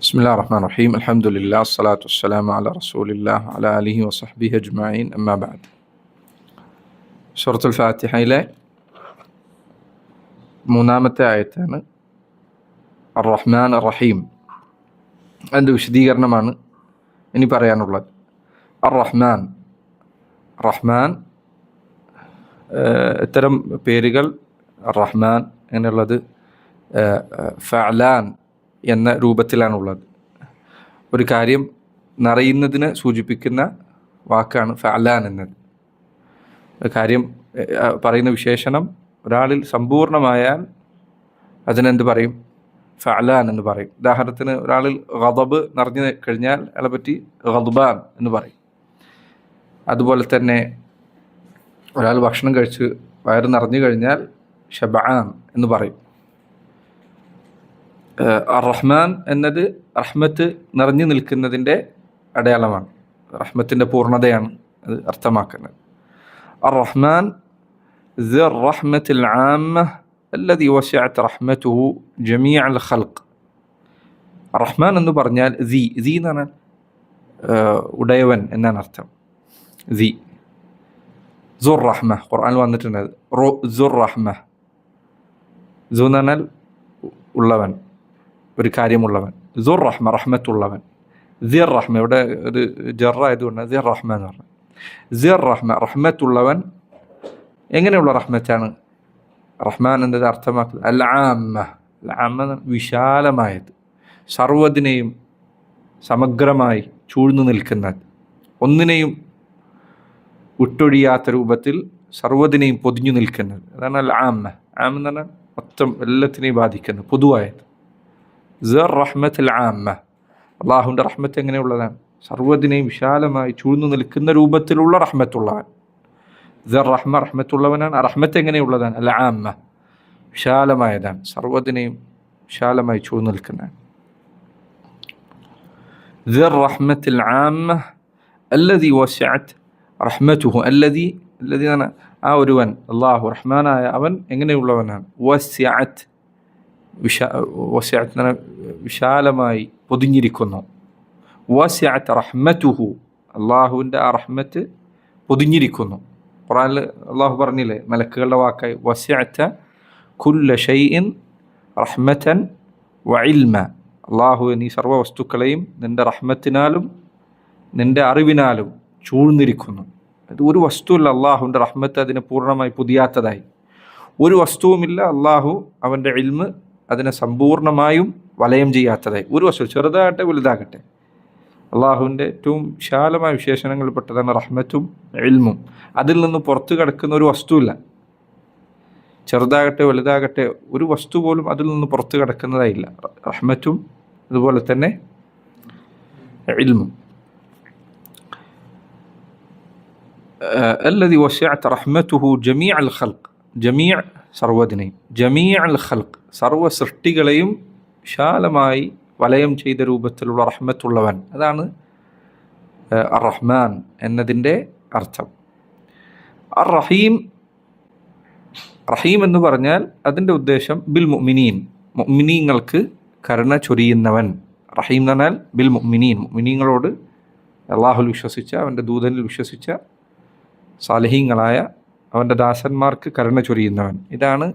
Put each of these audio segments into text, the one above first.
بسم الله الرحمن الرحيم الحمد لله الصلاة والسلام على رسول الله على آله وصحبه أجمعين أما بعد സൂറത്തുൽ ഫാത്തിഹയിലെ മൂന്നാമത്തെ ആയത്താണ് അർ-റഹ്മാൻ അർ-റഹീം. അതിൻ്റെ വിശദീകരണമാണ് ഇനി പറയാനുള്ളത്. അർ-റഹ്മാൻ ഇത്തരം പേരുകൾ റഹ്മാൻ എന്നുള്ളത് ഫഅലാൻ എന്ന രൂപത്തിലാണുള്ളത്. ഒരു കാര്യം നിറയുന്നതിനെ സൂചിപ്പിക്കുന്ന വാക്കാണ് ഫഅലാൻ എന്നത്. കാര്യം പറയുന്ന വിശേഷണം ഒരാളിൽ സമ്പൂർണമായാൽ അതിനെന്ത് പറയും? ഫഅലാൻ എന്ന് പറയും. ഉദാഹരണത്തിന് ഒരാളിൽ ഗദബ് നിറഞ്ഞു കഴിഞ്ഞാൽ അയാളെ പറ്റി ഗദ്ബാൻ എന്ന് പറയും. അതുപോലെ തന്നെ ഒരാൾ ഭക്ഷണം കഴിച്ച് വയറ് നിറഞ്ഞു കഴിഞ്ഞാൽ ഷബആൻ എന്ന് പറയും. അർ-റഹ്മാൻ എന്നത് റഹ്മത്ത് നിറഞ്ഞു നിൽക്കുന്നതിൻ്റെ അടയാളമാണ്. റഹ്മത്തിൻ്റെ പൂർണ്ണതയാണ് അത് അർത്ഥമാക്കുന്നത്. الرحمن ذي الرحمة العامة الذي وسعت رحمته جميع الخلق. الرحمن എന്ന് പറഞ്ഞാൽ ذي എന്ന് പറഞ്ഞാൽ ഉടയവൻ എന്നാണ് അർത്ഥം. ذي ذو الرحمة ഖുർആനിൽ വന്നിട്ടുണ്ട്. ذو الرحمة ذو എന്ന് പറഞ്ഞാൽ ഉള്ളവൻ, ഒരു കാര്യമുള്ളവൻ. ذو الرحمة റഹ്മത്തുള്ളവൻ. ذي الرحمة ഇവിടെ ഒരു ജറ ആയതുകൊണ്ട് ذي الرحمة എന്ന് പറഞ്ഞു. സിർ റഹ്മ റഹ്മത്തുള്ളവൻ. എങ്ങനെയുള്ള റഹ്മത്താണ്? റഹ്മാൻ എന്നത് അർത്ഥമാക്കുന്നത് അൽ ആമ്മ. അൽ ആമ്മ വിശാലമായത്, സർവ്വതിനെയും സമഗ്രമായി ചൂഴ്ന്നു നിൽക്കുന്നത്, ഒന്നിനെയും വിട്ടൊഴിയാത്ത രൂപത്തിൽ സർവ്വതിനെയും പൊതിഞ്ഞു നിൽക്കുന്നത്. അതാണ് അൽ ആമ്മ. ആമ്മ എന്ന് പറഞ്ഞാൽ മൊത്തം എല്ലാത്തിനെയും ബാധിക്കുന്നത്, പൊതുവായത്. സിർ റഹ്മത്തുൽ ആമ്മ. അള്ളാഹുവിൻ്റെ റഹ്മത്ത് എങ്ങനെയുള്ളതാണ്? സർവ്വതിനെയും വിശാലമായി ചൂഴ്ന്നു നിൽക്കുന്ന രൂപത്തിലുള്ള റഹ്മത്തുള്ളവൻ. സിർ റഹ്മ റഹ്മത്തുള്ളവനാണ്. റഹ്മത്ത് എങ്ങനെയുള്ളതാണ്? അൽ ആമ്മ, വിശാലമായതാണ്, സർവ്വതിനെയും വിശാലമായി ചൂഴ്ന്നു നിൽക്കുന്നതാണ്. സിർ റഹ്മത്തുൽ ആമ്മ അല്ലദി വസഅത് റഹ്മതുഹു. അല്ലദി ആ ഒരുവൻ അല്ലാഹു റഹ്മാനായ അവൻ എങ്ങനെയുള്ളവനാണ്? വസഅത് വിശാലമായി പൊതിഞ്ഞിരിക്കുന്നു. വസഅത് റഹ്മതുഹു, അള്ളാഹുവിൻ്റെ ആ റഹ്മത്ത് പൊതിഞ്ഞിരിക്കുന്നു. ഖുർആനിൽ അള്ളാഹു പറഞ്ഞില്ലേ മലക്കുകളുടെ വാക്കായി വസഅത കുല്ല ഷൈഇൻ റഹ്മതൻ വഇൽമ. അള്ളാഹു നീ സർവ്വ വസ്തുക്കളെയും നിൻ്റെ റഹ്മത്തിനാലും നിൻ്റെ അറിവിനാലും ചൂഴ്ന്നിരിക്കുന്നു. അത് ഒരു വസ്തുവില്ല അള്ളാഹുവിൻ്റെ റഹ്മത്ത് അതിനെ പൂർണ്ണമായി പൊതിയാത്തതായി. ഒരു വസ്തുവുമില്ല അള്ളാഹു അവൻ്റെ ഇൽമ് അതിനെ സമ്പൂർണ്ണമായും വലയം ചെയ്യാത്തതായി. ഒരു വസ്തു ചെറുതാകട്ടെ വലുതാകട്ടെ, അള്ളാഹുവിൻ്റെ ഏറ്റവും വിശാലമായ വിശേഷണങ്ങളിൽപ്പെട്ടതാണ് റഹ്മത്തും ഇൽമും. അതിൽ നിന്ന് പുറത്തു കിടക്കുന്ന ഒരു വസ്തുവില്ല. ചെറുതാകട്ടെ വലുതാകട്ടെ ഒരു വസ്തു പോലും അതിൽ നിന്ന് പുറത്തു കിടക്കുന്നതായില്ല. റഹ്മത്തും അതുപോലെ തന്നെ ഇൽമും. الذي وسعت رحمته جميع الخلق. ജമീഅ സർവ്വതിനെയും, ജമീഅ അൽ ഖൽഖ് സർവ്വ സൃഷ്ടികളെയും വിശാലമായി വലയം ചെയ്ത രൂപത്തിലുള്ള റഹ്മത്തുള്ളവൻ. അതാണ് അർ-റഹ്മാൻ എന്നതിൻ്റെ അർത്ഥം. അർ-റഹീം, റഹീം എന്ന് പറഞ്ഞാൽ അതിൻ്റെ ഉദ്ദേശം ബിൽ മുഅ്മിനീൻ, മുഅ്മിനീങ്ങൾക്ക് കരുണ ചൊരിയുന്നവൻ. റഹീം എന്ന് പറഞ്ഞാൽ ബിൽ മുഅ്മിനീൻ, മുഅ്മിനീങ്ങളോട് അല്ലാഹുൽ വിശ്വസിച്ച അവൻ്റെ ദൂതനിൽ വിശ്വസിച്ച സാലിഹീങ്ങളായ അവൻ്റെ ദാസന്മാർക്ക് കരുണ ചൊരിയുന്നവൻ. ഇതാണ്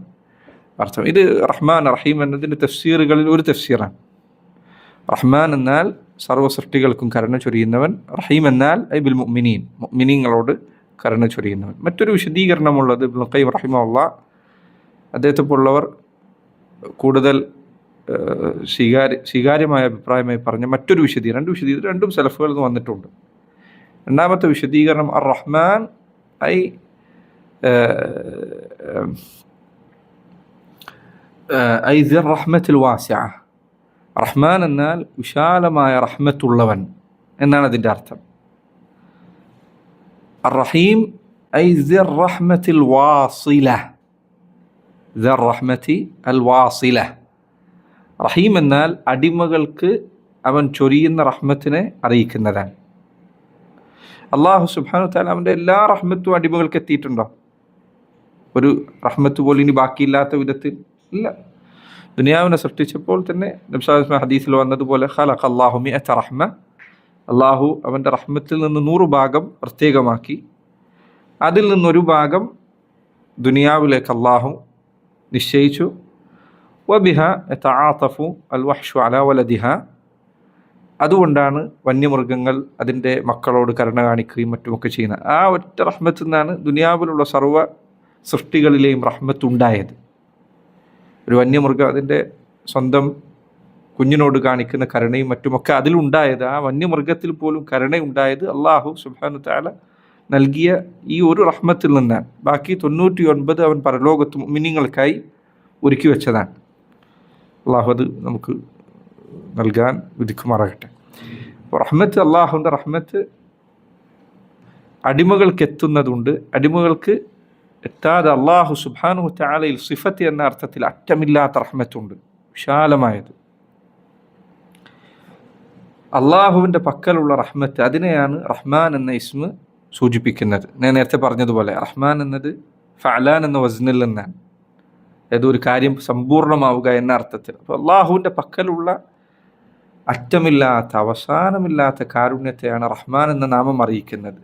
അർത്ഥം. ഇത് റഹ്മാൻ റഹീം എന്നതിൻ്റെ തഫ്സീറുകളിൽ ഒരു തഫ്സീറാണ്. റഹ്മാൻ എന്നാൽ സർവ്വ സൃഷ്ടികൾക്കും കരുണ ചൊരിയുന്നവൻ. റഹീം എന്നാൽ ഐ ബിൽ മുഅ്മിനീൻ, മുഅ്മിനീങ്ങളോട് കരുണ ചൊരിയുന്നവൻ. മറ്റൊരു വിശദീകരണമുള്ളത് ഇബ്നുൽ ഖയ്യിം റഹിമഹുല്ലാഹ് അദ്ദേഹത്തെ പോലുള്ളവർ കൂടുതൽ സ്വീകാര്യമായ അഭിപ്രായമായി പറഞ്ഞ മറ്റൊരു വിശദീകരണം, രണ്ടും സലഫുകളിൽ നിന്ന് വന്നിട്ടുണ്ട്. രണ്ടാമത്തെ വിശദീകരണം അർ-റഹ്മാൻ ഐ സിർ റഹ്മത്തുൽ വാസിഅ. റഹ്മാൻ എന്നാൽ വിശാലമായ റഹ്മത്തുള്ളവൻ എന്നാണ് അതിൻ്റെ അർത്ഥം. അർ-റഹീം ഐ സിർ റഹ്മത്തുൽ വാസില. സിർ റഹ്മത്തി അൽ വാസില. റഹീം എന്നാൽ അടിമകൾക്ക് അവൻ ചൊരിയുന്ന റഹ്മത്തിനെ അറിയിക്കുന്നതാണ്. അല്ലാഹു സുബ്ഹാനഹു വ തആല അവൻ്റെ എല്ലാ റഹ്മത്തും അടിമകൾക്ക് എത്തിയിട്ടുണ്ടോ? ഒരു റഹ്മത്ത് പോലും ഇനി ബാക്കിയില്ലാത്ത വിധത്തിൽ ഇല്ല. ദുനിയാവിനെ സൃഷ്ടിച്ചപ്പോൾ തന്നെ നബി സല്ലല്ലാഹു അലൈഹി വസല്ലം ഹദീസിൽ വന്നതുപോലെ ഖലഖ അല്ലാഹു മിഅത റഹ്മ, അള്ളാഹു അവൻ്റെ റഹ്മത്തിൽ നിന്ന് 100 ഭാഗം പ്രത്യേകമാക്കി. അതിൽ നിന്നൊരു ഭാഗം ദുനിയാവിലേക്ക് അള്ളാഹു നിശ്ചയിച്ചു. വബിഹ യതആതഫു അൽ വഹ്ഷു അലാ വലദിഹ, അതുകൊണ്ടാണ് വന്യമൃഗങ്ങൾ അതിൻ്റെ മക്കളോട് കരുണ കാണിക്കുകയും മറ്റുമൊക്കെ ചെയ്യുന്നത്. ആ ഒറ്റ റഹ്മത്തിൽ നിന്നാണ് ദുനിയാവിലുള്ള സർവ്വ സൃഷ്ടികളിലെയും റഹ്മത്തുണ്ടായത്. ഒരു വന്യമൃഗം അതിൻ്റെ സ്വന്തം കുഞ്ഞിനോട് കാണിക്കുന്ന കരുണയും മറ്റുമൊക്കെ അതിലുണ്ടായത്, ആ വന്യമൃഗത്തിൽ പോലും കരുണയുണ്ടായത് അള്ളാഹു സുബ്ഹാനഹു തആല നൽകിയ ഈ ഒരു റഹ്മത്തിൽ നിന്നാണ്. ബാക്കി 99 അവൻ പരലോകത്ത് മുഅ്മിനീങ്ങൾക്കായി ഒരുക്കി വെച്ചതാണ്. അള്ളാഹു അത് നമുക്ക് നൽകാൻ വിധിക്കുമാറാകട്ടെ. അപ്പോൾ റഹ്മത്ത്, അള്ളാഹുവിൻ്റെ റഹ്മത്ത് അടിമകൾക്ക് എത്തുന്നതുണ്ട്, അടിമകൾക്ക് എത്താതെ അള്ളാഹു സുബ്ഹാനഹു തആലയിൽ സിഫത്ത് എന്ന അർത്ഥത്തിൽ അറ്റമില്ലാത്ത റഹ്മത്തുണ്ട്, വിശാലമായത്. അള്ളാഹുവിൻ്റെ പക്കലുള്ള റഹ്മത്ത്, അതിനെയാണ് റഹ്മാൻ എന്ന ഇസ്മ സൂചിപ്പിക്കുന്നത്. ഞാൻ നേരത്തെ പറഞ്ഞതുപോലെ റഹ്മാൻ എന്നത് ഫഅലാൻ എന്ന വസ്നിൽ നിന്നാണ്, ഏതൊരു കാര്യം സമ്പൂർണ്ണമാവുക എന്ന അർത്ഥത്തിൽ. അപ്പോൾ അള്ളാഹുവിൻ്റെ പക്കലുള്ള അറ്റമില്ലാത്ത അവസാനമില്ലാത്ത കാരുണ്യത്തെയാണ് റഹ്മാൻ എന്ന നാമം അറിയിക്കുന്നത്.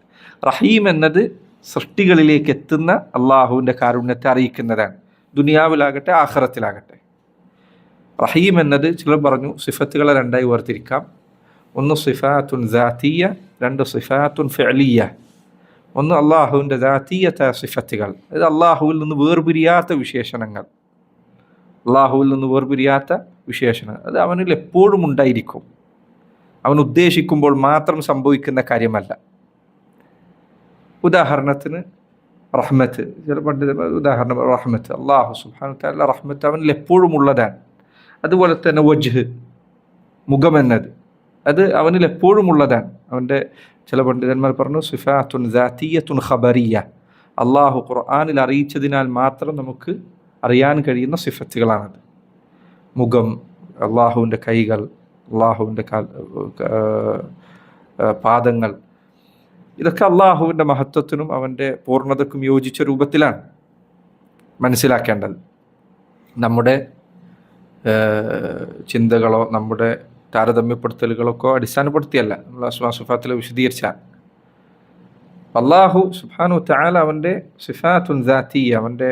റഹീം എന്നത് സൃഷ്ടികളിലേക്ക് എത്തുന്ന അള്ളാഹുവിൻ്റെ കാരുണ്യത്തെ അറിയിക്കുന്നതാണ്, ദുനിയാവിലാകട്ടെ ആഖിറത്തിലാകട്ടെ. റഹീം എന്നത് ചിലർ പറഞ്ഞു സിഫത്തുകളെ രണ്ടായി വേർതിരിക്കാം. ഒന്ന് സിഫാത്തുൻ ദാത്തിയ, രണ്ട് സിഫാത്തുൻ ഫിഅലിയ. ഒന്ന് അള്ളാഹുവിൻ്റെ ദാത്തീയത്തായ സിഫത്തുകൾ, അത് അള്ളാഹുവിൽ നിന്ന് വേർപിരിയാത്ത വിശേഷണങ്ങൾ, അള്ളാഹുവിൽ നിന്ന് വേർപിരിയാത്ത വിശേഷണങ്ങൾ, അത് അവനിൽ എപ്പോഴും ഉണ്ടായിരിക്കും, അവൻ ഉദ്ദേശിക്കുമ്പോൾ മാത്രം സംഭവിക്കുന്ന കാര്യമല്ല. ഉദാഹരണത്തിന് റഹ്മത്ത്, ചില പണ്ഡിതന്മാർ ഉദാഹരണം റഹ്മത്ത്, അള്ളാഹു സുബ്ഹാനഹു തആല റഹ്മത്ത് അവനിൽ എപ്പോഴും ഉള്ളതാണ്. അതുപോലെ തന്നെ വജ്ഹ്, മുഖമെന്നത്, അത് അവനിൽ എപ്പോഴും ഉള്ളതാണ്. അവൻ്റെ ചില പണ്ഡിതന്മാർ പറഞ്ഞു സിഫാത്തുൻ ദാത്തിയത്തുൻ ഖബറിയ, അള്ളാഹു ഖുർആനിൽ അറിയിച്ചതിനാൽ മാത്രം നമുക്ക് അറിയാൻ കഴിയുന്ന സിഫത്തുകളാണത്. മുഖം, അള്ളാഹുവിൻ്റെ കൈകൾ, അള്ളാഹുവിൻ്റെ പാദങ്ങൾ, ഇതൊക്കെ അള്ളാഹുവിൻ്റെ മഹത്വത്തിനും അവൻ്റെ പൂർണ്ണതക്കും യോജിച്ച രൂപത്തിലാണ് മനസ്സിലാക്കേണ്ടത്. നമ്മുടെ ചിന്തകളോ നമ്മുടെ താരതമ്യപ്പെടുത്തലുകളൊക്കെ അടിസ്ഥാനപ്പെടുത്തിയല്ല നമ്മൾ അസ്മാ സിഫാത്തിലെ വിശദീകരിച്ചാൽ. അള്ളാഹു സുബ്ഹാനഹു തആല അവൻ്റെ സിഫാത്തുൻ ദാത്തിയ, അവൻ്റെ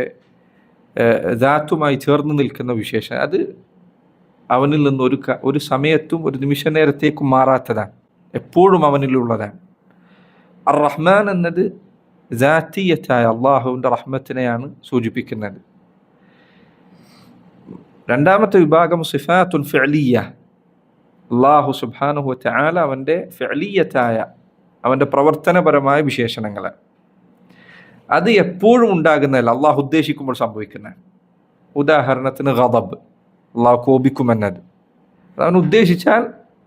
ദാത്തുമായി ചേർന്ന് നിൽക്കുന്ന വിശേഷം, അത് അവനിൽ നിന്ന് ഒരു സമയത്തും ഒരു നിമിഷ നേരത്തേക്കും മാറാത്തതാണ്, എപ്പോഴും അവനിലുള്ളതാണ്. അർ റഹ്മാൻ എന്നത് ദാത്തിയത്തായ അള്ളാഹുവിൻ്റെ റഹ്മത്തിനെയാണ് സൂചിപ്പിക്കുന്നത്. രണ്ടാമത്തെ വിഭാഗം സിഫാത്തുൻ ഫിഅലിയ, അള്ളാഹു സുബ്ഹാനഹു വതആല അവൻ്റെ ഫിഅലിയത്തായ, അവൻ്റെ പ്രവർത്തനപരമായ വിശേഷണങ്ങൾ, അത് എപ്പോഴും ഉണ്ടാകുന്നതല്ല, അള്ളാഹു ഉദ്ദേശിക്കുമ്പോൾ സംഭവിക്കുന്നതാണ്. ഉദാഹരണത്തിന് ഗദബ്, അള്ളാഹു കോപിക്കുമെന്നത്, അവൻ ഉദ്ദേശിച്ചാൽ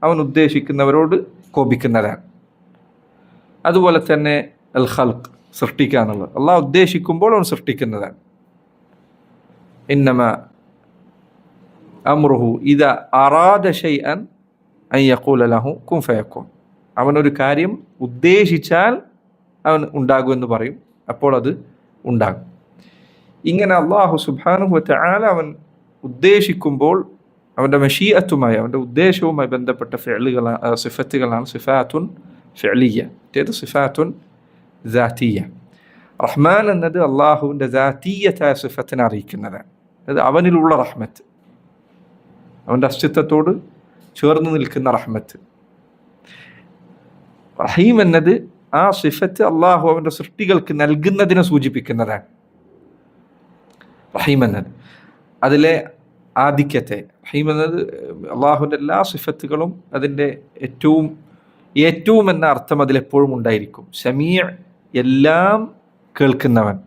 അവൻ ഉദ്ദേശിക്കുന്നവരോട് കോപിക്കുന്നതാണ്. അതുപോലെ തന്നെ അൽ ഖൽഖ്, സൃഷ്ടിക്കുക എന്നുള്ളത്, അള്ളാഹു ഉദ്ദേശിക്കുമ്പോൾ അവൻ സൃഷ്ടിക്കുന്നതാണ്. ഇന്നമാ അംറുഹു ഇദാ അറാദ ശൈഅൻ അൻ യഖൂല ലഹു കുൻ ഫയകൂൻ, അവനൊരു കാര്യം ഉദ്ദേശിച്ചാൽ അവൻ ഉണ്ടാകുമെന്ന് പറയും, അപ്പോൾ അത് ഉണ്ടാകും. ഇങ്ങനെ അള്ളാഹു സുബ്ഹാനഹു വതആല അവൻ ഉദ്ദേശിക്കുമ്പോൾ അവൻ്റെ മശീഅത്തുമായി, അവൻ്റെ ഉദ്ദേശവുമായി ബന്ധപ്പെട്ട ഫിഅലുകളാണ്, സിഫത്തുകളാണ് സിഫാത്തുൻ ഫിഅലിയ, മറ്റേത് സിഫാത്തുൻ ദാത്തിയ. റഹ്മാൻ എന്നത് അള്ളാഹുവിൻ്റെ ദാത്തീയത്തായ സിഫത്തിനെ അറിയിക്കുന്നതാണ്, അത് അവനിലുള്ള റഹ്മത്ത്, അവൻ്റെ അസ്തിത്വത്തോട് ചേർന്ന് നിൽക്കുന്ന റഹ്മത്ത്. റഹീം എന്നത് ആ സിഫത്ത് അള്ളാഹു അവൻ്റെ സൃഷ്ടികൾക്ക് നൽകുന്നതിനെ സൂചിപ്പിക്കുന്നതാണ്. റഹീം എന്നത് അതിലെ ആധിക്യത്തെ, റഹീം എന്നത് അള്ളാഹുവിൻ്റെ എല്ലാ സിഫത്തുകളും അതിൻ്റെ ഏറ്റവും എന്ന അർത്ഥം അതിലെപ്പോഴും ഉണ്ടായിരിക്കും. സമീഅ്, എല്ലാം കേൾക്കുന്നവൻ,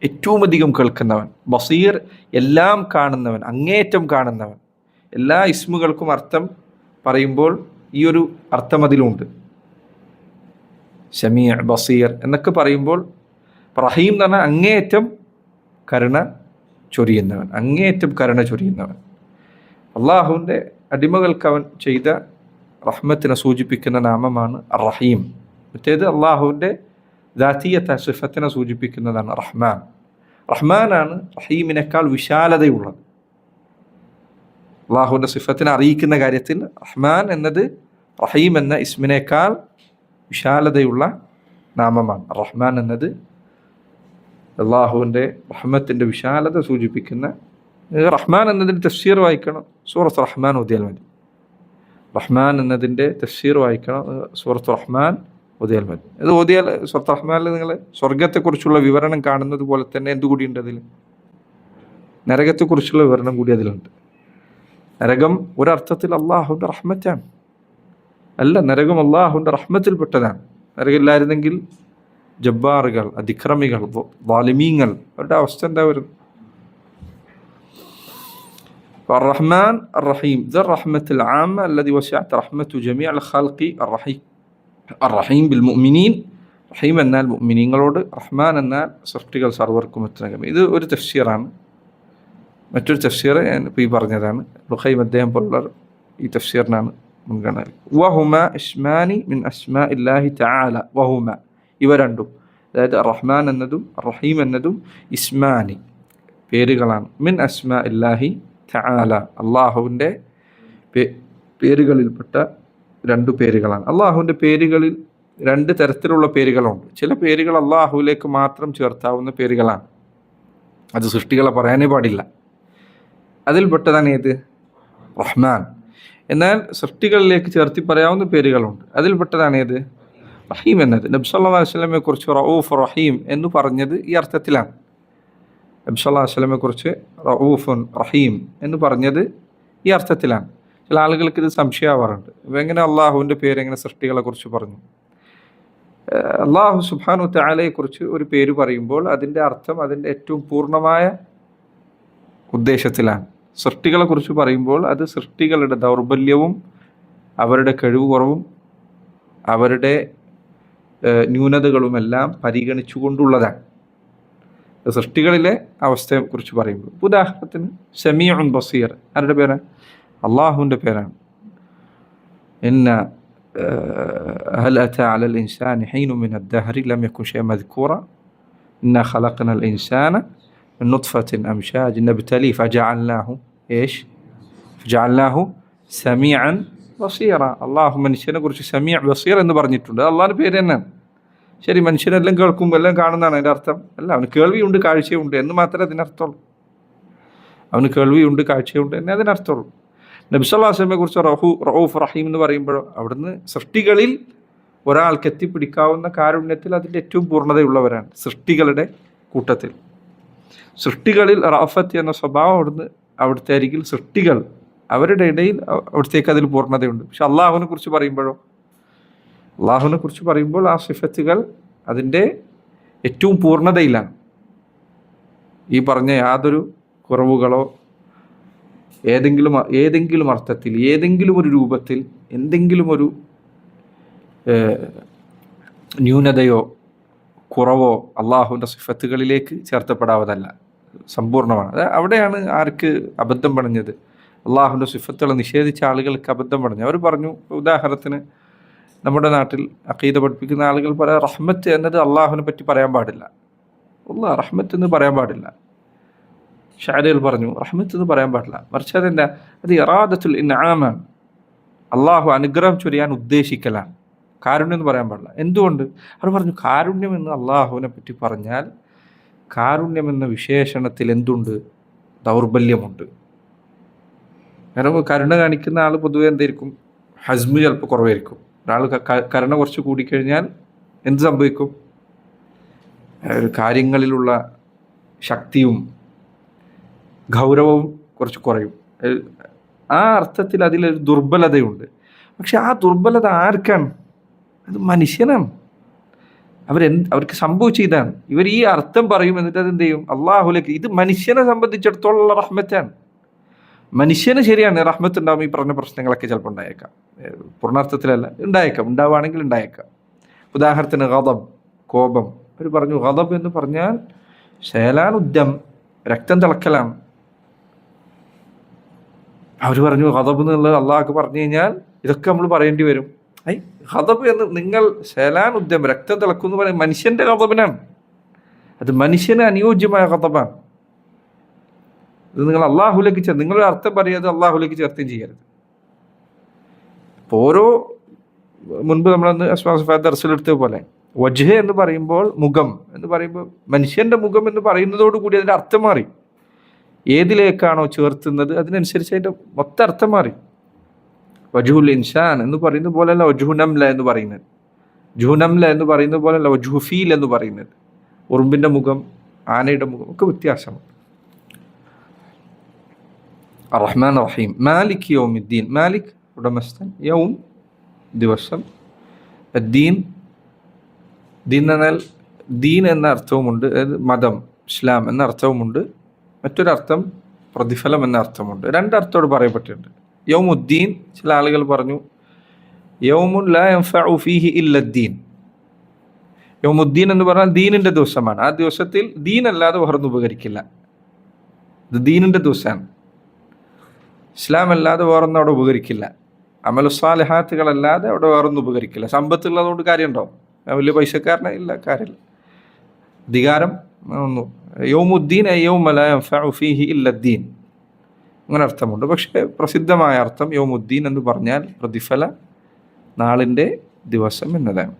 ഏറ്റവും അധികം കേൾക്കുന്നവൻ. ബസീർ, എല്ലാം കാണുന്നവൻ, അങ്ങേയറ്റം കാണുന്നവൻ. എല്ലാ ഇസ്മുകൾക്കും അർത്ഥം പറയുമ്പോൾ ഈ ഒരു അർത്ഥം അതിലുണ്ട്. സമീഅ്, ബസീർ എന്നൊക്കെ പറയുമ്പോൾ റഹീം എന്ന് പറഞ്ഞാൽ അങ്ങേയറ്റം കരുണ ചൊരിയുന്നവൻ, അങ്ങേയറ്റം കരുണ ചൊരിയുന്നവൻ. അള്ളാഹുവിൻ്റെ അടിമകൾക്ക് അവൻ ചെയ്ത റഹ്മത്തിനെ സൂചിപ്പിക്കുന്ന നാമമാണ് റഹീം. മറ്റേത് അള്ളാഹുവിൻ്റെ ദാത്തീയത്ത സിഫത്തിനെ സൂചിപ്പിക്കുന്നതാണ് റഹ്മാൻ. റഹ്മാനാണ് റഹീമിനേക്കാൾ വിശാലതയുള്ളത്. അള്ളാഹുവിൻ്റെ സിഫത്തിനെ അറിയിക്കുന്ന കാര്യത്തിൽ റഹ്മാൻ എന്നത് റഹീം എന്ന ഇസ്മിനേക്കാൾ വിശാലതയുള്ള നാമമാണ്. റഹ്മാൻ എന്നത് അള്ളാഹുവിൻ്റെ റഹ്മത്തിൻ്റെ വിശാലത സൂചിപ്പിക്കുന്ന. റഹ്മാൻ എന്നതിൻ്റെ തഫ്സീർ വായിക്കണം, സൂറത്ത് റഹ്മാൻ ഓതിയാൽ മതി. റഹ്മാൻ എന്നതിൻ്റെ തഫ്സീർ വായിക്കണം, സൂറത്ത് റഹ്മാൻ ഓതിയാൽ മതി. ഇത് ഓതിയാൽ സൂറത്ത് റഹ്മാനിൽ നിങ്ങൾ സ്വർഗത്തെക്കുറിച്ചുള്ള വിവരണം കാണുന്നത് പോലെ തന്നെ എന്തുകൂടിയുണ്ട് അതിൽ? നരകത്തെക്കുറിച്ചുള്ള വിവരണം കൂടി അതിലുണ്ട്. നരകം ഒരർത്ഥത്തിൽ അള്ളാഹുവിൻ്റെ റഹ്മത്താണ്. അല്ല, നരകം അള്ളാഹുവിൻ്റെ റഹ്മത്തിൽപ്പെട്ടതാണ്. നരകമില്ലായിരുന്നെങ്കിൽ ജബ്ബാറുകൾ, അതിക്രമികൾ, വാലിമീങ്ങൾ, അവരുടെ അവസ്ഥ എന്താ വരുന്നത്? الرحمن الرحيم ذو الرحمة العامة الذي وسعت رحمته جميع الخلق الرحيم بالمؤمنين. റഹീം എന്നാൽ മുഅ്മിനീങ്ങളോട്, റഹ്മാൻ എന്നാൽ സൃഷ്ടികൾ സർവർക്കും എത്തണം. ഇത് ഒരു തഫ്സീറാണ്. മറ്റൊരു തഫ്സീർ ഞാൻ ഇപ്പോൾ ഈ പറഞ്ഞതാണ്. റുഖൈം അദ്ദേഹം പോലുള്ളവർ ഈ തഫ്സീറിനാണ് മുൻഗണന. വഹുമ ഇസ്മാനി മിൻ അസ്മാ ഇല്ലാഹി തആല. വഹുമ ഇവ രണ്ടും, അതായത് റഹ്മാൻ എന്നതും റഹീം എന്നതും ഇസ്മാനി പേരുകളാണ്. മിൻ അസ്മാ ഇല്ലാഹി തആല അള്ളാഹുവിൻ്റെ പേരുകളിൽപ്പെട്ട രണ്ടു പേരുകളാണ്. അള്ളാഹുവിൻ്റെ പേരുകളിൽ രണ്ട് തരത്തിലുള്ള പേരുകളുണ്ട്. ചില പേരുകൾ അള്ളാഹുവിലേക്ക് മാത്രം ചേർത്താവുന്ന പേരുകളാണ്. അത് സൃഷ്ടികളെ പറയാനേ പാടില്ല. അതിൽപ്പെട്ടതാണ് ഏത്? റഹ്മാൻ. എന്നാൽ സൃഷ്ടികളിലേക്ക് ചേർത്തി പറയാവുന്ന പേരുകളുണ്ട്. അതിൽപ്പെട്ടതാണ് ഏത്? റഹീം എന്നത്. നബി സല്ലല്ലാഹു അലൈഹി വസല്ലമയെ കുറിച്ച് റഊഫ് റഹീം എന്ന് പറഞ്ഞത് ഈ അർത്ഥത്തിലാണ്. നബി സല്ലല്ലാഹു അലൈഹി വസല്ലമയെ കുറിച്ച് റഊഫുൻ റഹീം എന്ന് പറഞ്ഞത് ഈ അർത്ഥത്തിലാണ്. ചില ആളുകൾക്ക് ഇത് സംശയമാവാറുണ്ട്. എങ്ങനെ അള്ളാഹുവിൻ്റെ പേര് എങ്ങനെ സൃഷ്ടികളെ കുറിച്ച് പറഞ്ഞു? അള്ളാഹു സുബ്ഹാനഹു വ തആലയെ കുറിച്ച് ഒരു പേര് പറയുമ്പോൾ അതിൻ്റെ അർത്ഥം അതിൻ്റെ ഏറ്റവും പൂർണ്ണമായ ഉദ്ദേശത്തിലാണ്. സൃഷ്ടികളെ കുറിച്ച് പറയുമ്പോൾ അത് സൃഷ്ടികളുടെ ദൗർബല്യവും അവരുടെ കഴിവ് കുറവും അവരുടെ ന്യൂനതകളുമെല്ലാം പരിഗണിച്ചുകൊണ്ടുള്ളതാണ്. സൃഷ്ടികളിലെ അവസ്ഥയെക്കുറിച്ച് പറയുമ്പോൾ, ഉദാഹരണത്തിന് സമീഉൻ ബസീർ ആരുടെ പേരാണ്? അള്ളാഹുവിൻ്റെ പേരാണ്. هل أتى على الإنسان حين من الدهر لم يكن شيئا مذكورا إنا خلقنا الإنسان من نطفة أمشاج نبتليه فجعلناه إيش؟ فجعلناه سميعا بصيرا. الله മനുഷ്യനെ കുറിച്ച് സമീഅ ബസീർ എന്ന് പറഞ്ഞിട്ടുണ്ട്. അള്ളാഹിൻ്റെ പേര് തന്നെയാണ്. ശരി, മനുഷ്യനെല്ലാം കേൾക്കുമ്പോൾ എല്ലാം കാണുന്നതാണ് അതിൻ്റെ അർത്ഥം? അല്ല, അവന് കേൾവിയുണ്ട് കാഴ്ചയുണ്ട് എന്ന് മാത്രമേ അതിനർത്ഥമുള്ളൂ. അവന് കേൾവിയുണ്ട് കാഴ്ചയുണ്ട് എന്നേ അതിനർത്ഥമുള്ളൂ. നബി സല്ലല്ലാഹു അലൈഹി വസല്ലമയെ കുറിച്ച് റഊഫ് റഹീം എന്ന് പറയുമ്പോൾ അവിടുന്ന് സൃഷ്ടികളിൽ ഒരാൾക്ക് എത്തിപ്പിടിക്കാവുന്ന കാരുണ്യത്തിൽ അതിൻ്റെ ഏറ്റവും പൂർണ്ണതയുള്ളവരാണ്. സൃഷ്ടികളുടെ കൂട്ടത്തിൽ സൃഷ്ടികളിൽ റഅഫത്ത് എന്ന സ്വഭാവം അവിടുത്തെ അരികിൽ സൃഷ്ടികൾ അവരുടെ ഇടയിൽ അവിടത്തേക്ക് അതിൽ പൂർണ്ണതയുണ്ട്. പക്ഷെ അള്ളാഹുവിനെ കുറിച്ച് പറയുമ്പോൾ ആ സിഫത്തുകൾ അതിൻ്റെ ഏറ്റവും പൂർണ്ണതയിലാണ്. ഈ പറഞ്ഞ യാതൊരു കുറവുകളോ ഏതെങ്കിലും അർത്ഥത്തിൽ ഏതെങ്കിലും ഒരു രൂപത്തിൽ എന്തെങ്കിലും ഒരു ന്യൂനതയോ കുറവോ അള്ളാഹുവിൻ്റെ സിഫത്തുകളിലേക്ക് ചേർത്തപ്പെടാവതല്ല, സമ്പൂർണ്ണമാണ്. അവിടെയാണ് ആർക്ക് അബദ്ധം പണഞ്ഞത്? അള്ളാഹുവിൻ്റെ സിഫത്തുകളെ നിഷേധിച്ച ആളുകൾക്ക് അബദ്ധം പണഞ്ഞു. അവർ പറഞ്ഞു, ഉദാഹരണത്തിന് നമ്മുടെ നാട്ടിൽ അഖീദ പഠിപ്പിക്കുന്ന ആളുകൾ പറയാം, റഹ്മത്ത് എന്നത് അള്ളാഹുവിനെ പറ്റി പറയാൻ പാടില്ല. റഹ്മത്ത് എന്ന് പറയാൻ പാടില്ല. ഷാരികൾ പറഞ്ഞു റഹ്മത്ത് എന്ന് പറയാൻ പാടില്ല. മറിച്ച് അതെന്താ? അത് ഇറാദത്തുൽ ഇൻആമാണ്, അള്ളാഹു അനുഗ്രഹം ചൊരിയാൻ ഉദ്ദേശിക്കലാണ്. കാരുണ്യം എന്ന് പറയാൻ പാടില്ല. എന്തുകൊണ്ട്? അവർ പറഞ്ഞു, കാരുണ്യം എന്ന് അള്ളാഹുവിനെ പറ്റി പറഞ്ഞാൽ കാരുണ്യം എന്ന വിശേഷണത്തിൽ എന്തുണ്ട്? ദൗർബല്യമുണ്ട്. കാരണം കരുണ കാണിക്കുന്ന ആൾ പൊതുവെ എന്തായിരിക്കും? ഹസ്മ് ചിലപ്പോൾ കുറവായിരിക്കും. ഒരാൾ കരുണ കുറച്ച് കൂടിക്കഴിഞ്ഞാൽ എന്ത് സംഭവിക്കും? കാര്യങ്ങളിലുള്ള ശക്തിയും ഗൗരവവും കുറച്ച് കുറയും. ആ അർത്ഥത്തിൽ അതിലൊരു ദുർബലതയുണ്ട്. പക്ഷെ ആ ദുർബലത ആർക്കാണ്? അത് മനുഷ്യനാണ്. അവർക്ക് സംഭവിച്ച ഇതാണ്. ഇവർ ഈ അർത്ഥം പറയും, എന്നിട്ട് അതെന്ത് ചെയ്യും? അള്ളാഹുലേക്ക്. ഇത് മനുഷ്യനെ സംബന്ധിച്ചിടത്തോളം റഹ്മത്താണ്. മനുഷ്യന് ശരിയാണ് റഹ്മത്ത് ഉണ്ടാകും. ഈ പറഞ്ഞ പ്രശ്നങ്ങളൊക്കെ ചിലപ്പോൾ ഉണ്ടായേക്കാം. പൂർണ്ണാർത്ഥത്തിലല്ല, ഉണ്ടായേക്കാം. ഉണ്ടാവുകയാണെങ്കിൽ ഉണ്ടായേക്കാം. ഉദാഹരണത്തിന് ഗദബ്, കോപം. അവർ പറഞ്ഞു ഗദബ് എന്ന് പറഞ്ഞാൽ ശേലാൻ ഉദ്യം, രക്തം തിളക്കലാണ്. അവർ പറഞ്ഞു ഗദബ് എന്നുള്ളത് അള്ളാഹ്ക്ക് പറഞ്ഞു കഴിഞ്ഞാൽ ഇതൊക്കെ നമ്മൾ പറയേണ്ടി വരും. ഗദബ് എന്ന് നിങ്ങൾ ശേലാൻ ഉദ്യം, രക്തം തിളക്കും എന്ന് പറയുന്നത് മനുഷ്യന്റെ ഗദബിനാണ്. അത് മനുഷ്യന് അനുയോജ്യമായ ഗദബാണ്. ഇത് നിങ്ങൾ അള്ളാഹുലേക്ക് ചേർത്ത്, നിങ്ങളൊരു അർത്ഥം പറയാതെ അള്ളാഹുലേക്ക് ചേർത്തും ചെയ്യരുത്. ഇപ്പോൾ ഓരോ മുൻപ് നമ്മളന്ന് ദർസിലെടുത്ത പോലെ വജ്ഹ് എന്ന് പറയുമ്പോൾ മുഖം എന്ന് പറയുമ്പോൾ മനുഷ്യന്റെ മുഖം എന്ന് പറയുന്നതോടുകൂടി അതിൻ്റെ അർത്ഥം മാറി. ഏതിലേക്കാണോ ചേർത്തുന്നത് അതിനനുസരിച്ച് അതിൻ്റെ മൊത്തം അർത്ഥം മാറി. വജ്ഹുൽ ഇൻസാൻ എന്ന് പറയുന്ന പോലെയല്ല വജ്ഹു നംല എന്ന് പറയുന്നത്. ജുഹുനംല എന്ന് പറയുന്നത് പോലെയല്ല വജ്ഹു ഫീൽ എന്ന് പറയുന്നത്. ഉറുമ്പിൻ്റെ മുഖം, ആനയുടെ മുഖം ഒക്കെ വ്യത്യാസമാണ്. റഹ്മാൻ റഹീം. മാലിക് യൗമിദ്ദീൻ. മാലിക് ഉടമസ്ഥൻ, യൗം ദിവസം, ദീൻ ദീൻ എന്നാൽ ദീൻ എന്ന അർത്ഥവുമുണ്ട്, അതായത് മതം, ഇസ്ലാം എന്ന അർത്ഥവുമുണ്ട്. മറ്റൊരർത്ഥം പ്രതിഫലം എന്ന അർത്ഥമുണ്ട്. രണ്ടർത്ഥത്തോട് പറയപ്പെട്ടിട്ടുണ്ട്. യൗമുദ്ദീൻ, ചില ആളുകൾ പറഞ്ഞു യൗമുൻ ലാ യൻഫഉ ഫീഹി ഇല്ലദ്ദീൻ. യൗമുദ്ദീൻ എന്ന് പറഞ്ഞാൽ ദീനിൻ്റെ ദിവസമാണ്. ആ ദിവസത്തിൽ ദീൻ അല്ലാതെ വേറൊന്നും ഉപകരിക്കില്ല. ഇത് ദീനിൻ്റെ ദിവസമാണ്. ഇസ്ലാം അല്ലാതെ വേറൊന്നും അവിടെ ഉപകരിക്കില്ല. അമലു സ്വാലിഹാത്തുകളല്ലാതെ അവിടെ വേറൊന്നും ഉപകരിക്കില്ല. സമ്പത്തുള്ളതുകൊണ്ട് കാര്യമുണ്ടോ? വലിയ പൈസക്കാരനെ ഇല്ല, കാര്യമില്ല. അധികാരം ഒന്നും. യൗമുദ്ദീൻ യൗമ ലാ യൻഫഉ ഫീഹി ഇല്ലദ്ദീൻ, അങ്ങനെ അർത്ഥമുണ്ട്. പക്ഷേ പ്രസിദ്ധമായ അർത്ഥം യൗമുദ്ദീൻ എന്ന് പറഞ്ഞാൽ പ്രതിഫല നാളിൻ്റെ ദിവസം എന്നതാണ്.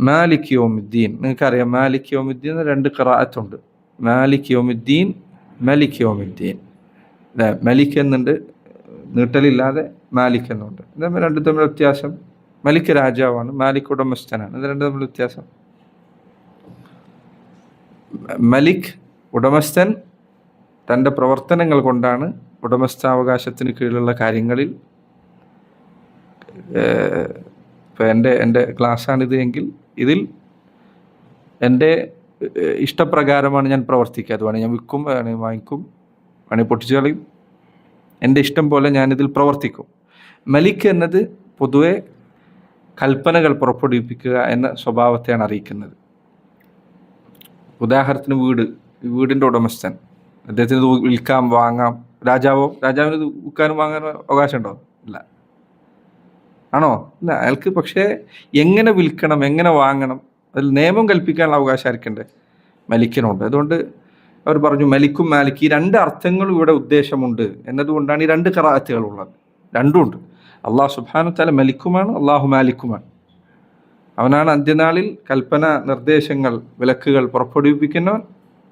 മാലിക് യൗമുദ്ദീൻ, നിങ്ങൾക്കറിയാം മാലിക് യൗമുദ്ദീൻ രണ്ട് ഖിറാഅത്തുണ്ട്. മാലിക് യൗമുദ്ദീൻ, മലിക് യൗമുദ്ദീൻ. മലിക് എന്നുണ്ട്, നീട്ടലില്ലാതെ മാലിക് എന്നുണ്ട്. ഇത് രണ്ടും തമ്മിൽ വ്യത്യാസം. മലിക് രാജാവാണ്, മാലിക് ഉടമസ്ഥനാണ്. ഇത് രണ്ടും തമ്മിൽ വ്യത്യാസം. മലിക് ഉടമസ്ഥൻ തൻ്റെ പ്രവർത്തനങ്ങൾ കൊണ്ടാണ് ഉടമസ്ഥാവകാശത്തിന് കീഴിലുള്ള കാര്യങ്ങളിൽ, ഇപ്പോൾ എൻ്റെ ക്ലാസ്സാണിത് എങ്കിൽ ഇതിൽ എൻ്റെ ഇഷ്ടപ്രകാരമാണ് ഞാൻ പ്രവർത്തിക്കുക. അത് വേണമെങ്കിൽ ഞാൻ വിൽക്കും, വേണമെങ്കിൽ വാങ്ങിക്കും, വേണമെങ്കിൽ പൊട്ടിച്ചു കളയും. എൻ്റെ ഇഷ്ടം പോലെ ഞാനിതിൽ പ്രവർത്തിക്കും. മലിക് എന്നത് പൊതുവെ കൽപ്പനകൾ പുറപ്പെടുവിപ്പിക്കുക എന്ന സ്വഭാവത്തെയാണ് അറിയിക്കുന്നത്. ഉദാഹരണത്തിന് വീടിൻ്റെ ഉടമസ്ഥൻ, അദ്ദേഹത്തിന് ഇത് വിൽക്കാം, വാങ്ങാം. രാജാവിന് ഇത് വിൽക്കാനും വാങ്ങാനും അവകാശമുണ്ടോ? ഇല്ല. ആണോ? ഇല്ല. അയാൾക്ക് പക്ഷേ എങ്ങനെ വിൽക്കണം, എങ്ങനെ വാങ്ങണം, അതിൽ നിയമം കൽപ്പിക്കാനുള്ള അവകാശം ആർക്കുണ്ട്? മലിക്കിനുണ്ട്. അതുകൊണ്ട് അവർ പറഞ്ഞു മലിക്കും മാലിക്, ഈ രണ്ട് അർത്ഥങ്ങളും ഇവിടെ ഉദ്ദേശമുണ്ട് എന്നതുകൊണ്ടാണ് ഈ രണ്ട് ഖിറാഅത്തുകൾ ഉള്ളത്. രണ്ടുമുണ്ട്. അള്ളാഹു സുബ്ഹാനഹു വ തആല മലിക്കുമാണ്, അള്ളാഹു മാലിക്കുമാണ്. അവനാണ് അന്ത്യനാളിൽ കൽപ്പന, നിർദ്ദേശങ്ങൾ, വിലക്കുകൾ പുറപ്പെടുവിപ്പിക്കുന്നവൻ.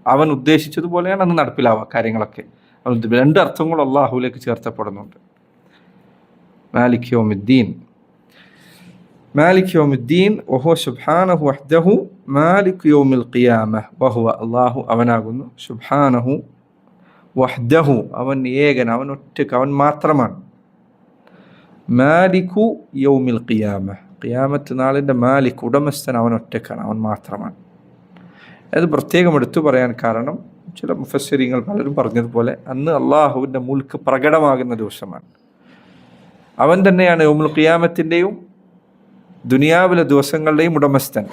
അവൻ ഉദ്ദേശിച്ചതുപോലെയാണ് അന്ന് നടപ്പിലാവുക കാര്യങ്ങളൊക്കെ. രണ്ട് അർത്ഥങ്ങളും അള്ളാഹുവിലേക്ക് ചേർത്തപ്പെടുന്നുണ്ട്. മാലിക് യൗമുദ്ദീൻ. മാലിക് യൗമുദ്ദീൻ വഹുവ സുബ്ഹാനഹു വഹ്ദഹു മാലിക് യൗമിൽ ഖിയാമഹ് വഹുവ, അള്ളാഹു അവനാകുന്നു, സുബ്ഹാനഹു വഹ്ദഹു അവൻ ഏകൻ, അവൻ ഒറ്റക്ക്, അവൻ മാത്രമാണ്. മാലികു യൗമിൽ ഖിയാമഹ്, ഖിയാമത്ത് നാളിൻ്റെ മാലിക് ഉടമസ്ഥൻ അവൻ ഒറ്റക്കാണ്, അവൻ മാത്രമാണ്. അത് പ്രത്യേകം എടുത്തു പറയാൻ കാരണം ചില മുഫസ്സിരീങ്ങൾ പലരും പറഞ്ഞതുപോലെ അന്ന് അള്ളാഹുവിൻ്റെ മുൽക്ക് പ്രകടമാകുന്ന ദിവസമാണ്. അവൻ തന്നെയാണ് യൗമുൽ ഖിയാമത്തിൻ്റെയും ദുനിയാവിലെ ദിവസങ്ങളുടെയും ഉടമസ്ഥൻ.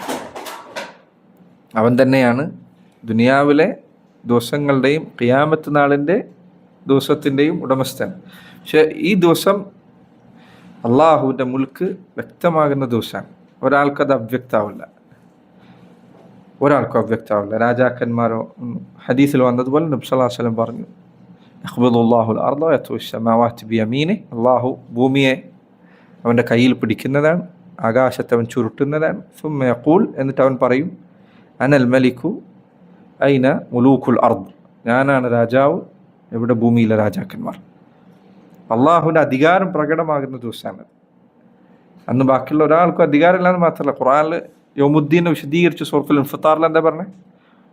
അവൻ തന്നെയാണ് ദുനിയാവിലെ ദിവസങ്ങളുടെയും ഖിയാമത്ത് നാളിൻ്റെ ദിവസത്തിൻ്റെയും ഉടമസ്ഥൻ. പക്ഷെ ഈ ദിവസം അള്ളാഹുവിൻ്റെ മുൽക്ക് വ്യക്തമാകുന്ന ദിവസമാണ്. ഒരാൾക്കത് അവ്യക്താവില്ല, ഒരാൾക്കും അവ്യക്താവില്ല. രാജാക്കന്മാരോ, ഹദീസിൽ വന്നതുപോലെ നബി സല്ലല്ലാഹു അലൈഹി വസല്ലം പറഞ്ഞു, യഖ്ബിദുല്ലാഹുൽ അർള വയത്വി സ്സമാവാതി ബിയമീനിഹി, അള്ളാഹു ഭൂമിയെ അവൻ്റെ കയ്യിൽ പിടിക്കുന്നതാണ്, ആകാശത്തെ അവൻ ചുരുട്ടുന്നതാണ്. സുമ്മ യഖൂൽ, എന്നിട്ട് അവൻ പറയും, അനൽ മലിക്കു ഐന മുലൂക്കുൽ അർദ്, ഞാനാണ് രാജാവ്, എവിടെ ഭൂമിയിലെ രാജാക്കന്മാർ. അള്ളാഹുവിൻ്റെ അധികാരം പ്രകടമാകുന്ന ദിവസമാണ് അന്ന്. ബാക്കിയുള്ള ഒരാൾക്കും അധികാരമില്ലാന്ന് മാത്രമല്ല, ഖുർആനിൽ യൗമുദ്ദീനെ വിശദീകരിച്ച് സൂറത്തുൽ ഇൻഫിത്താറിൽ എന്താ പറഞ്ഞത്?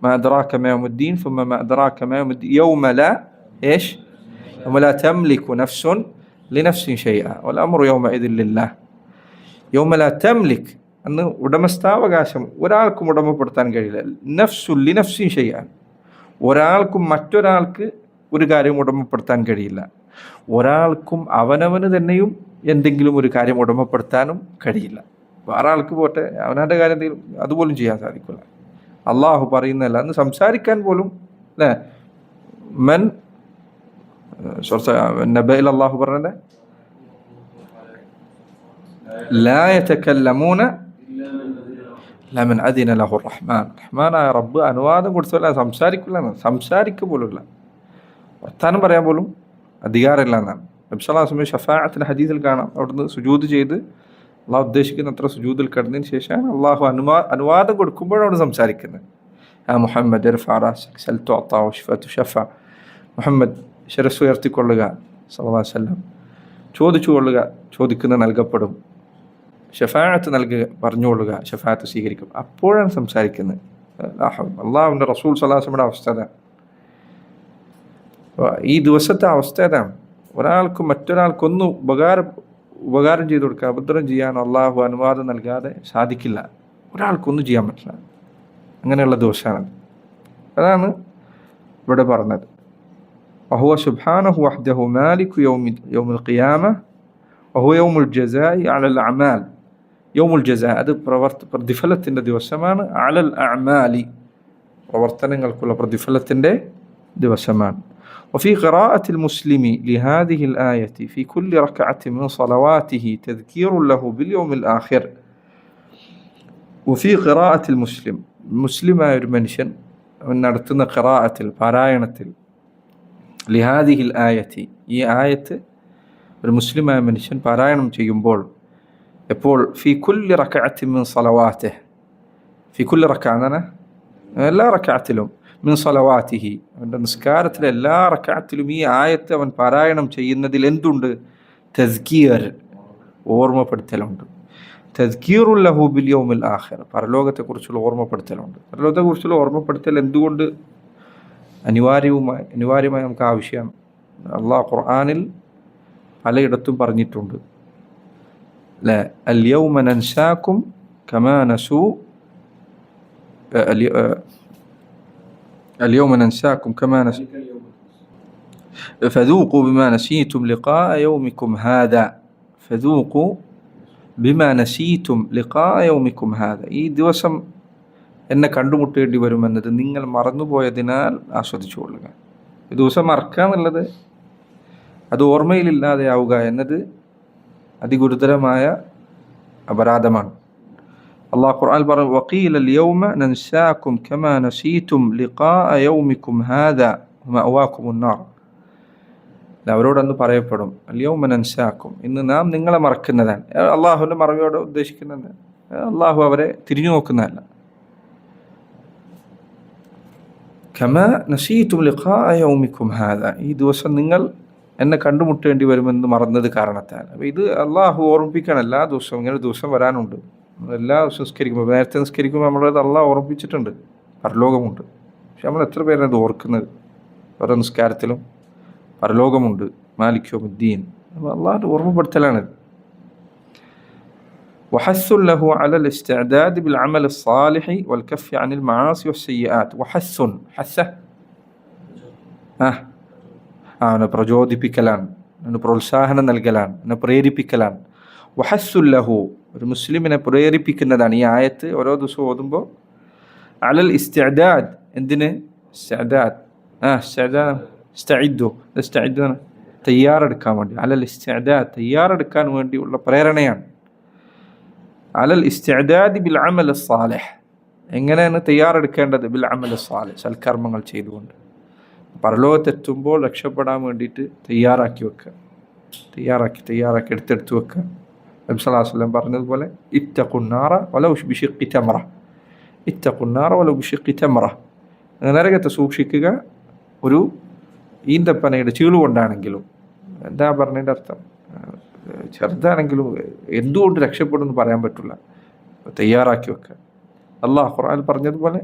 മാ അദ്റാക മാ യൗമുദ്ദീൻ സുമ്മ മാ അദ്റാക മാ യൗമുദ്ദീൻ യൗമ ലാ ഈശ് യൗമ ലാ തംലികു നഫ്സുൻ ലിനഫ്സിൻ ഷൈഅ വൽ അംറു യൗമഇദിൻ ലില്ലാഹ്. യൗമ ലാ തംലിക്, അന്ന് ഉടമസ്ഥാവകാശം ഒരാൾക്കും ഉടമപ്പെടുത്താൻ കഴിയില്ല. നഫ്സുൻ ലിനഫ്സിൻ ഷൈഅ, ഒരാൾക്കും മറ്റൊരാൾക്ക് ഒരു കാര്യം ഉടമപ്പെടുത്താൻ കഴിയില്ല. ഒരാൾക്കും അവനവന് തന്നെയും എന്തെങ്കിലും ഒരു കാര്യം ഉടമപ്പെടുത്താനും കഴിയില്ല. വേറെ ആൾക്ക് പോട്ടെ, അവനവൻ്റെ കാര്യം എന്തെങ്കിലും അതുപോലും ചെയ്യാൻ സാധിക്കില്ല. അള്ളാഹു പറയുന്നതല്ല, അന്ന് സംസാരിക്കാൻ പോലും അല്ലേ. മൻ നബയിൽ അള്ളാഹു പറഞ്ഞത് ലാ യതകല്ലമൂന ലമൻ അദിന ലഹു റഹ്മാൻ, റഹ്മാനായ റബ്ബ് അനുവാദം കൊടുത്തല്ല സംസാരിക്കില്ല, സംസാരിക്കുക പോലുമില്ല, വർത്താനം പറയാൻ പോലും അധികാരമില്ല എന്നാണ്. നബി സല്ലല്ലാഹു അലൈഹി വസല്ലം ഷഫാഅത്തിന്റെ ഹദീസിൽ കാണാം, അവിടുന്ന് സുജൂദ് ചെയ്ത് അള്ളാഹു ഉദ്ദേശിക്കുന്ന അത്ര സുജൂദിൽ കിടന്നതിന് ശേഷമാണ് അള്ളാഹു അനുവാദം കൊടുക്കുമ്പോഴാണ് സംസാരിക്കുന്നത്. ആ മുഹമ്മദ് മുഹമ്മദ് ശിരസ് ഉയർത്തിക്കൊള്ളുക, സല്ലല്ലാഹു അലൈഹി വസല്ലം ചോദിച്ചു കൊള്ളുക, ചോദിക്കുന്നത് നൽകപ്പെടും, ഷഫാഅത്ത് നൽകുക, പറഞ്ഞുകൊള്ളുക, ഷഫാഅത്ത് സ്വീകരിക്കും, അപ്പോഴാണ് സംസാരിക്കുന്നത്. അള്ളാഹുവിൻ്റെ റസൂൽ സല്ലല്ലാഹു അലൈഹി വസല്ലം അവസ്ഥ അതാണ്. ഈ ദിവസത്തെ അവസ്ഥ ഏതാണ്? ഒരാൾക്ക് മറ്റൊരാൾക്കൊന്നും ഉപകാരം ചെയ്തു കൊടുക്കുക, ഉപദ്രവം ചെയ്യാൻ അള്ളാഹു അനുവാദം നൽകാതെ സാധിക്കില്ല, ഒരാൾക്കൊന്നും ചെയ്യാൻ പറ്റില്ല. അങ്ങനെയുള്ള ദിവസമാണ്. അതാണ് ഇവിടെ പറഞ്ഞത്. വഹുവ സുബ്ഹാനഹു വഹ്ദഹു മാലികു യൗമുൽ ഖിയാമ വഹുവ യൗമുൽ ജസാഇ അലൽ അഅമാൽ. യൗമുൽ ജസാ, അത് പ്രതിഫലത്തിൻ്റെ ദിവസമാണ്. അലൽ അഅമാലി, പ്രവർത്തനങ്ങൾക്കുള്ള പ്രതിഫലത്തിൻ്റെ ദിവസമാണ്. وفي قراءة المسلم لهذه الآية في كل ركعة من صلواته تذكير له باليوم الآخر. وفي قراءة المسلم, മുസ്ലിമായ ഒരു മനുഷ്യൻ നടത്തുന്ന ഖിറാഅത്തിൽ, പാരായണത്തിൽ, ലിഹാദിഹിൽ ആയത്തി, ഈ ആയത്ത് ഒരു മുസ്ലിമായ മനുഷ്യൻ പാരായണം ചെയ്യുമ്പോൾ, എപ്പോൾ? ഫി കുല്ലി റക്അത്തി മിൻ സ്വലവാതിഹി, ഫി കുല്ലി റക്അ എന്നാണ് എല്ലാ റക്അത്തിലും, മിൻ സ്വലവാതിഹി, അവൻ്റെ നിസ്കാരത്തിലെ എല്ലാ റക്അത്തിലും ഈ ആയത്ത് അവൻ പാരായണം ചെയ്യുന്നതിൽ എന്തുണ്ട്? തസ്കീർ, ഓർമ്മപ്പെടുത്തലുണ്ട്. തസ്കീറുൽ ലഹു ബിൽ യൗമിൽ ആഖിർ, പരലോകത്തെക്കുറിച്ചുള്ള ഓർമ്മപ്പെടുത്തലുണ്ട്. പരലോകത്തെക്കുറിച്ചുള്ള ഓർമ്മപ്പെടുത്തൽ എന്തുകൊണ്ട് അനിവാര്യമായി നമുക്ക് ആവശ്യമാണ്? അള്ളാഹു ഖുർആനിൽ പലയിടത്തും പറഞ്ഞിട്ടുണ്ട്. അൽ യൗമ നൻസാകും കമാ നസൂ اليوم ننساكم كما فذوقوا بما نسيتم لقاء يومكم هذا فذوقوا بما نسيتم لقاء يومكم هذا. ഈ ദിവസം എന്നെ കണ്ടുമുട്ടേണ്ടി വരുമെന്നത് നിങ്ങൾ മറന്നുപോയതിനാൽ ആസ്വദിച്ചു കൊള്ളുക. ഈ ദിവസം മറക്കുക എന്നുള്ളത്, അത് ഓർമ്മയിലില്ലാതെയാവുക എന്നത് അതിഗുരുതരമായ അപരാധമാണ്. അള്ളാഹു ഖുർആനിൽ പറഞ്ഞു, വഖീല അൽ-യൗമ നൻസാകും കമാ നസീതും ലിഖാഅ യൗമികും ഹാദാ വമഅവാകുമുൻ നാർ. അവരോടന്ന് പറയപ്പെടും, അൽ-യൗമ നൻസാകും, ഇന്ന് നാം നിങ്ങളെ മറക്കുന്നതാണ്. അള്ളാഹുവിൻ്റെ മറവിയോട് ഉദ്ദേശിക്കുന്നത് അള്ളാഹു അവരെ തിരിഞ്ഞു നോക്കുന്നതല്ല. കമാ നസീതും ലിഖാഅ യൗമികും ഹാദാ, ഈ ദിവസം നിങ്ങൾ എന്നെ കണ്ടുമുട്ടേണ്ടി വരുമെന്ന് മറന്നത് കാരണത്താൽ. അപ്പോൾ ഇത് അള്ളാഹു ഓർമ്മിപ്പിക്കണം. എല്ലാ ദിവസവും ഇങ്ങനെ ദിവസം വരാനുണ്ട്. എല്ലാ ദിവസവും നിസ്കരിക്കുമ്പോൾ, നേരത്തെ നിസ്കരിക്കുമ്പോൾ നമ്മളത് അള്ളാഹ് ഓർമ്മിപ്പിച്ചിട്ടുണ്ട്, പരലോകമുണ്ട്. പക്ഷെ നമ്മൾ എത്ര പേരാണ് ഇത് ഓർക്കുന്നത്? ഓരോ നിസ്കാരത്തിലും പരലോകമുണ്ട്, മാലിക് യൗമുദ്ദീൻ, അപ്പോൾ അള്ളാഹ് ഓർമ്മപ്പെടുത്തലാണിത്. വഹസ്സുൻ ലഹു അലൽ ഇസ്തിഅദാദ് ബിൽ അമൽ സ്സാലിഹി വൽ കഫ്ഫി അനിൽ മആസി വസ്സയ്യിആത്ത്. വഹസ്സുൻ, ഹസ്സ അവനെ പ്രചോദിപ്പിക്കലാണ്, അവന് പ്രോത്സാഹനം നൽകലാണ്, അവനെ പ്രേരിപ്പിക്കലാണ്. വഹസ്സുൻ ലഹു, ഒരു മുസ്ലിമിനെ പ്രേരിപ്പിക്കുന്നതാണ് ഈ ആയത്ത് ഓരോ ദിവസവും ഓതുമ്പോൾ. അലൽ ഇസ്തിഅദാദ്, എന്തിന്? തയ്യാറെടുക്കാൻ വേണ്ടി. അലൽ ഇസ്തിഅദാദ്, തയ്യാറെടുക്കാൻ വേണ്ടിയുള്ള പ്രേരണയാണ്. അലൽ ഇസ്തിഅദാദ് ബിൽ അമൽ സ്സാലിഹ്, എങ്ങനെയാണ് തയ്യാറെടുക്കേണ്ടത്? ബിൽ അമൽ സ്സാലിഹ്, സൽക്കർമ്മങ്ങൾ ചെയ്തുകൊണ്ട്. പരലോകത്തെത്തുമ്പോൾ രക്ഷപ്പെടാൻ വേണ്ടിയിട്ട് തയ്യാറാക്കി വെക്കുക, തയ്യാറാക്കി എടുത്തെടുത്ത് വെക്കുക. നബി സല്ലല്ലാഹു അലൈഹി വസല്ലം പറഞ്ഞതുപോലെ, ഇത്തഖുന്നാറ വലൗ ബിശിഖ്ഖി തംറ, ഇത്തഖുന്നാറ വലൗ ബിശിഖ്ഖി തംറ, നരകത്തെ സൂക്ഷിക്കുക ഒരു ഈന്തപ്പനയുടെ ചീളുകൊണ്ടാണെങ്കിലും. എന്താ പറഞ്ഞതിൻ്റെ അർത്ഥം? ചെറുതാണെങ്കിലും എന്തുകൊണ്ട് രക്ഷപ്പെടുമെന്ന് പറയാൻ പറ്റില്ല, തയ്യാറാക്കി വെക്കുക. അള്ളാഹു ഖുർആനിൽ പറഞ്ഞതുപോലെ,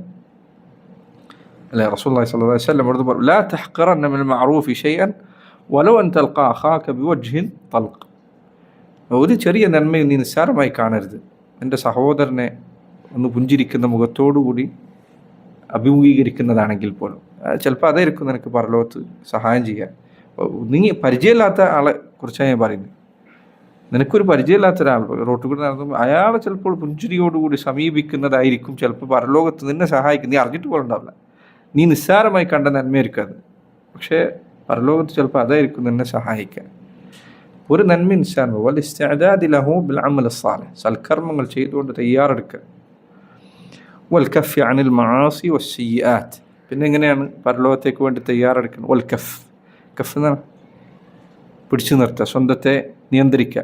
അല്ലെ, റസൂലുള്ളാഹി സ്വല്ലല്ലാഹു അലൈഹി വസല്ലം പറഞ്ഞു, ലാ തഹ്ഖറന്ന മിനൽ മഅറൂഫി ശൈഅൻ വലൗ അൻ തൽഖാ അഖാക ബിവജ്ഹിൻ തൽഖ്. ഒരു ചെറിയ നന്മയും നീ നിസ്സാരമായി കാണരുത്. എൻ്റെ സഹോദരനെ ഒന്ന് പുഞ്ചിരിക്കുന്ന മുഖത്തോടുകൂടി അഭിമുഖീകരിക്കുന്നതാണെങ്കിൽ പോലും, ചിലപ്പോൾ അതായിരിക്കും നിനക്ക് പരലോകത്ത് സഹായം ചെയ്യാൻ. നീ പരിചയമില്ലാത്ത ആളെ കുറിച്ചാണ് ഞാൻ പറയുന്നത്. നിനക്കൊരു പരിചയമില്ലാത്ത ഒരാൾ റോട്ടിൽ കൂടി നടന്നു, അയാളെ ചിലപ്പോൾ പുഞ്ചിരിയോടുകൂടി സമീപിക്കുന്നതായിരിക്കും ചിലപ്പോൾ പരലോകത്ത് നിന്നെ സഹായിക്കും. നീ അറിഞ്ഞിട്ട് പോലും ഉണ്ടാവില്ല, നീ നിസ്സാരമായി കണ്ട നന്മയായിരിക്കും അത്. പക്ഷേ പരലോകത്ത് ചിലപ്പോൾ അതായിരിക്കും നിന്നെ സഹായിക്കാൻ. ഒരു നന്മ നിസ്സാരം. വൽ ഇസ്തിഅദാദ് ലഹു ബിൽ അമൽ സ്സാലിഹ്, സൽക്കർമ്മങ്ങൾ ചെയ്തുകൊണ്ട് തയ്യാറെടുക്കുക. വൽ കഫ് അനിൽ മആസി വസ്സിയ്യാത്ത്. പിന്നെ എങ്ങനെയാണ് പരലോകത്തേക്ക് വേണ്ടി തയ്യാറെടുക്കുന്നത്? വൽ കഫ്, കഫ് എന്നാണ് പിടിച്ചു നിർത്തുക, സ്വന്തത്തെ നിയന്ത്രിക്കുക.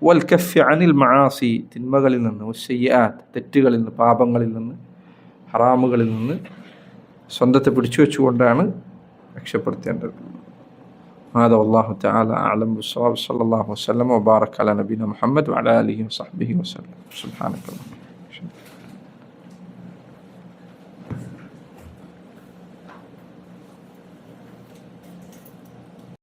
വൽ കഫ് അനിൽ മആസി, തിന്മകളിൽ നിന്ന്, വസ്സിയ്യാത്ത്, തെറ്റുകളിൽ നിന്ന്, പാപങ്ങളിൽ നിന്ന്, ഹറാമുകളിൽ നിന്ന് സ്വന്തത്തെ പിടിച്ചു വെച്ചുകൊണ്ടാണ് രക്ഷപ്പെടുത്തേണ്ടത്. هذا والله تعالى أعلم بالصواب. صلى الله وسلم وبارك على نبينا محمد وعلى آله وصحبه وسلم. سبحانك اللهم.